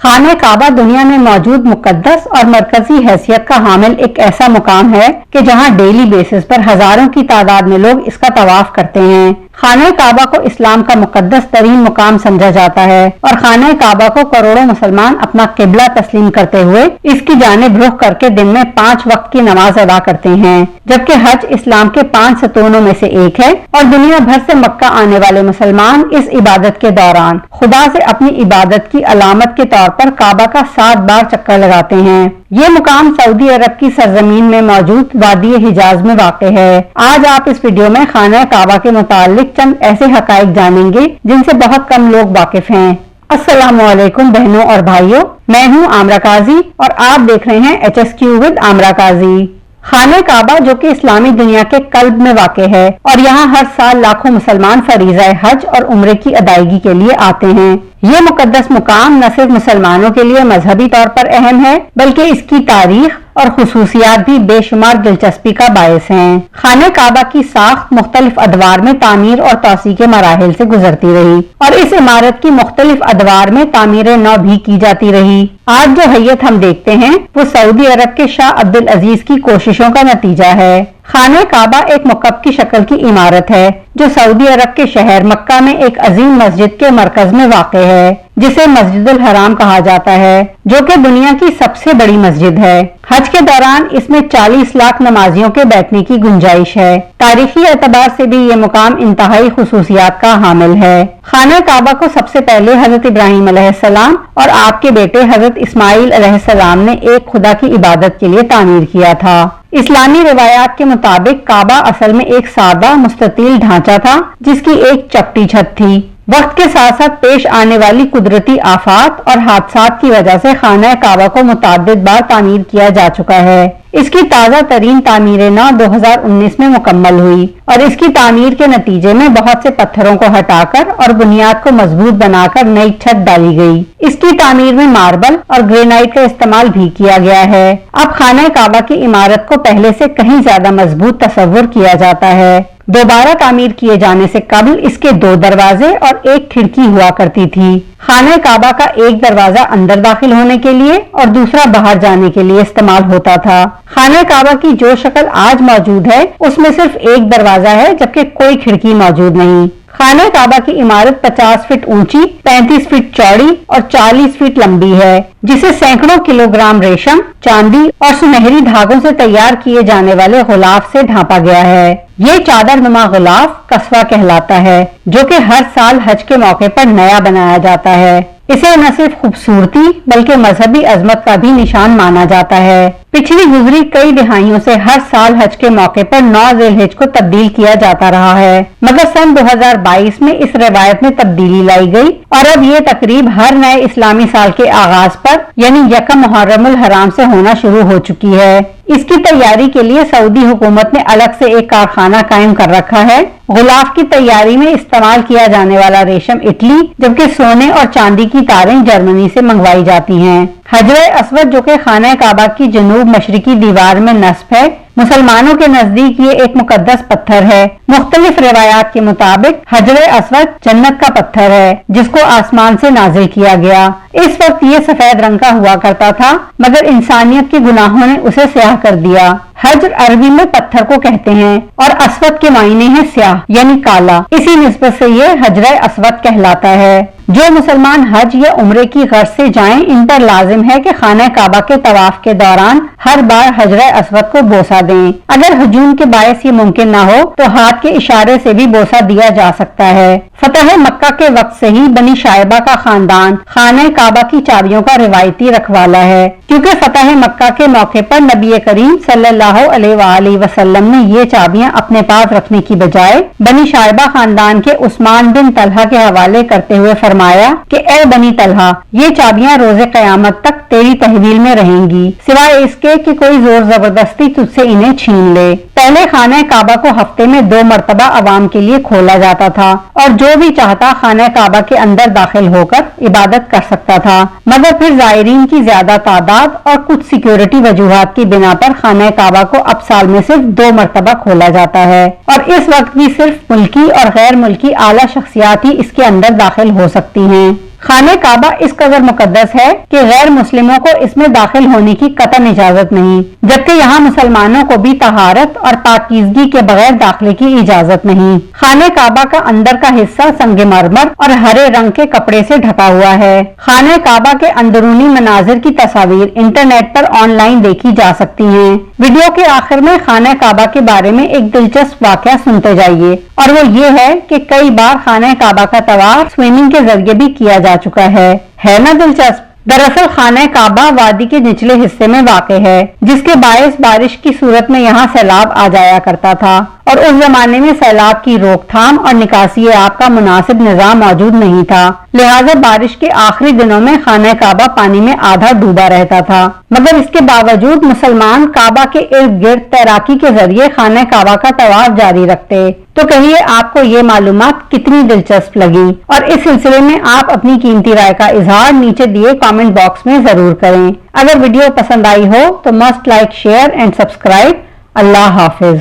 خانہ کعبہ دنیا میں موجود مقدس اور مرکزی حیثیت کا حامل ایک ایسا مقام ہے کہ جہاں ڈیلی بیسس پر ہزاروں کی تعداد میں لوگ اس کا طواف کرتے ہیں۔ خانہ کعبہ کو اسلام کا مقدس ترین مقام سمجھا جاتا ہے اور خانہ کعبہ کو کروڑوں مسلمان اپنا قبلہ تسلیم کرتے ہوئے اس کی جانب رخ کر کے دن میں 5 وقت کی نماز ادا کرتے ہیں، جبکہ حج اسلام کے 5 ستونوں میں سے ایک ہے اور دنیا بھر سے مکہ آنے والے مسلمان اس عبادت کے دوران خدا سے اپنی عبادت کی علامت کے طور پر کعبہ کا 7 بار چکر لگاتے ہیں۔ یہ مقام سعودی عرب کی سرزمین میں موجود وادی حجاز میں واقع ہے۔ آج آپ اس ویڈیو میں خانہ کعبہ کے متعلق چند ایسے حقائق جانیں گے جن سے بہت کم لوگ واقف ہیں۔ السلام علیکم بہنوں اور بھائیوں، میں ہوں عامرہ قاضی اور آپ دیکھ رہے ہیں HSQ with عامرہ قاضی۔ خانہ کعبہ جو کہ اسلامی دنیا کے قلب میں واقع ہے اور یہاں ہر سال لاکھوں مسلمان فریضہ حج اور عمرے کی ادائیگی کے لیے آتے ہیں۔ یہ مقدس مقام نہ صرف مسلمانوں کے لیے مذہبی طور پر اہم ہے بلکہ اس کی تاریخ اور خصوصیات بھی بے شمار دلچسپی کا باعث ہیں۔ خانہ کعبہ کی ساخت مختلف ادوار میں تعمیر اور توسیع کے مراحل سے گزرتی رہی اور اس عمارت کی مختلف ادوار میں تعمیر نو بھی کی جاتی رہی۔ آج جو حیت ہم دیکھتے ہیں وہ سعودی عرب کے شاہ عبدالعزیز کی کوششوں کا نتیجہ ہے۔ خانہ کعبہ ایک مکعب کی شکل کی عمارت ہے جو سعودی عرب کے شہر مکہ میں ایک عظیم مسجد کے مرکز میں واقع ہے جسے مسجد الحرام کہا جاتا ہے، جو کہ دنیا کی سب سے بڑی مسجد ہے۔ حج کے دوران اس میں 40 لاکھ نمازیوں کے بیٹھنے کی گنجائش ہے۔ تاریخی اعتبار سے بھی یہ مقام انتہائی خصوصیات کا حامل ہے۔ خانہ کعبہ کو سب سے پہلے حضرت ابراہیم علیہ السلام اور آپ کے بیٹے حضرت اسماعیل علیہ السلام نے ایک خدا کی عبادت کے لیے تعمیر کیا تھا۔ اسلامی روایات کے مطابق کعبہ اصل میں ایک سادہ مستطیل ڈھانچہ تھا جس کی ایک چپٹی چھت تھی۔ وقت کے ساتھ ساتھ پیش آنے والی قدرتی آفات اور حادثات کی وجہ سے خانہ کعبہ کو متعدد بار تعمیر کیا جا چکا ہے۔ اس کی تازہ ترین تعمیر نو 2019 میں مکمل ہوئی اور اس کی تعمیر کے نتیجے میں بہت سے پتھروں کو ہٹا کر اور بنیاد کو مضبوط بنا کر نئی چھت ڈالی گئی۔ اس کی تعمیر میں ماربل اور گرینائٹ کا استعمال بھی کیا گیا ہے۔ اب خانہ کعبہ کی عمارت کو پہلے سے کہیں زیادہ مضبوط تصور کیا جاتا ہے۔ دوبارہ تعمیر کیے جانے سے قبل اس کے 2 دروازے اور 1 کھڑکی ہوا کرتی تھی۔ خانہ کعبہ کا ایک دروازہ اندر داخل ہونے کے لیے اور دوسرا باہر جانے کے لیے استعمال ہوتا تھا۔ خانہ کعبہ کی جو شکل آج موجود ہے اس میں صرف ایک دروازہ ہے جبکہ کوئی کھڑکی موجود نہیں۔ خانہ کعبہ کی عمارت 50 فٹ اونچی، 35 فٹ چوڑی اور 40 فٹ لمبی ہے جسے سینکڑوں کلوگرام ریشم، چاندی اور سنہری دھاگوں سے تیار کیے جانے والے غلاف سے ڈھانپا گیا ہے۔ یہ چادر نما غلاف قصوہ کہلاتا ہے جو کہ ہر سال حج کے موقع پر نیا بنایا جاتا ہے۔ اسے نہ صرف خوبصورتی بلکہ مذہبی عظمت کا بھی نشان مانا جاتا ہے۔ پچھلی گزری کئی دہائیوں سے ہر سال حج کے موقع پر 9 ذی الحجہ کو تبدیل کیا جاتا رہا ہے، مگر سن 2022 میں اس روایت میں تبدیلی لائی گئی اور اب یہ تقریب ہر نئے اسلامی سال کے آغاز پر یعنی 1 محرم الحرام سے ہونا شروع ہو چکی ہے۔ اس کی تیاری کے لیے سعودی حکومت نے الگ سے ایک کارخانہ قائم کر رکھا ہے۔ غلاف کی تیاری میں استعمال کیا جانے والا ریشم اٹلی جبکہ سونے اور چاندی کی تاریں جرمنی سے منگوائی جاتی ہیں۔ حجر اسود جو کہ خانہ کعبہ کی جنوب مشرقی دیوار میں نصب ہے، مسلمانوں کے نزدیک یہ ایک مقدس پتھر ہے۔ مختلف روایات کے مطابق حجر اسود جنت کا پتھر ہے جس کو آسمان سے نازل کیا گیا۔ اس وقت یہ سفید رنگ کا ہوا کرتا تھا مگر انسانیت کے گناہوں نے اسے سیاہ کر دیا۔ حجر عربی میں پتھر کو کہتے ہیں اور اسود کے معنی ہے سیاہ یعنی کالا، اسی نسبت سے یہ حجر اسود کہلاتا ہے۔ جو مسلمان حج یا عمرے کی غرض سے جائیں ان پر لازم ہے کہ خانہ کعبہ کے طواف کے دوران ہر بار حجر اسود کو بوسہ دیں۔ اگر ہجوم کے باعث یہ ممکن نہ ہو تو ہاتھ کے اشارے سے بھی بوسہ دیا جا سکتا ہے۔ فتح مکہ کے وقت سے ہی بنی شائبہ کا خاندان خانہ کعبہ کی چابیوں کا روایتی رکھوالا ہے، کیونکہ فتح مکہ کے موقع پر نبی کریم صلی اللہ علیہ وآلہ وسلم نے یہ چابیاں اپنے پاس رکھنے کی بجائے بنی شائبہ خاندان کے عثمان بن طلحہ کے حوالے کرتے ہوئے فرمایا کہ اے بنی طلحہ، یہ چابیاں روز قیامت تک تیری تحویل میں رہیں گی سوائے اس کے کہ کوئی زور زبردستی تجھ سے انہیں چھین لے۔ پہلے خانہ کعبہ کو ہفتے میں 2 مرتبہ عوام کے لیے کھولا جاتا تھا اور جو بھی چاہتا خانہ کعبہ کے اندر داخل ہو کر عبادت کر سکتا تھا، مگر پھر زائرین کی زیادہ تعداد اور کچھ سیکیورٹی وجوہات کی بنا پر خانہ کعبہ کو اب سال میں صرف 2 مرتبہ کھولا جاتا ہے اور اس وقت بھی صرف ملکی اور غیر ملکی اعلیٰ شخصیات ہی اس کے اندر داخل ہو سکتی ہیں۔ خانہ کعبہ اس قدر مقدس ہے کہ غیر مسلموں کو اس میں داخل ہونے کی قطعاً اجازت نہیں، جبکہ یہاں مسلمانوں کو بھی طہارت اور پاکیزگی کے بغیر داخلے کی اجازت نہیں۔ خانہ کعبہ کا اندر کا حصہ سنگ مرمر اور ہرے رنگ کے کپڑے سے ڈھکا ہوا ہے۔ خانہ کعبہ کے اندرونی مناظر کی تصاویر انٹرنیٹ پر آن لائن دیکھی جا سکتی ہیں۔ ویڈیو کے آخر میں خانہ کعبہ کے بارے میں ایک دلچسپ واقعہ سنتے جائیے، اور وہ یہ ہے کہ کئی بار خانہ کعبہ کا طواف سوئمنگ کے ذریعے بھی کیا جا چکا ہے نا دلچسپ؟ دراصل خانہ کعبہ وادی کے نچلے حصے میں واقع ہے، جس کے باعث بارش کی صورت میں یہاں سیلاب آ جایا کرتا تھا، اور اس زمانے میں سیلاب کی روک تھام اور نکاسی آب کا مناسب نظام موجود نہیں تھا، لہٰذا بارش کے آخری دنوں میں خانہ کعبہ پانی میں آدھا ڈوبا رہتا تھا۔ مگر اس کے باوجود مسلمان کعبہ کے ارد گرد تیراکی کے ذریعے خانہ کعبہ کا طواف جاری رکھتے۔ تو کہیے آپ کو یہ معلومات کتنی دلچسپ لگی، اور اس سلسلے میں آپ اپنی قیمتی رائے کا اظہار نیچے دیے کامنٹ باکس میں ضرور کریں۔ اگر ویڈیو پسند آئی ہو تو must like, share and subscribe. اللہ حافظ۔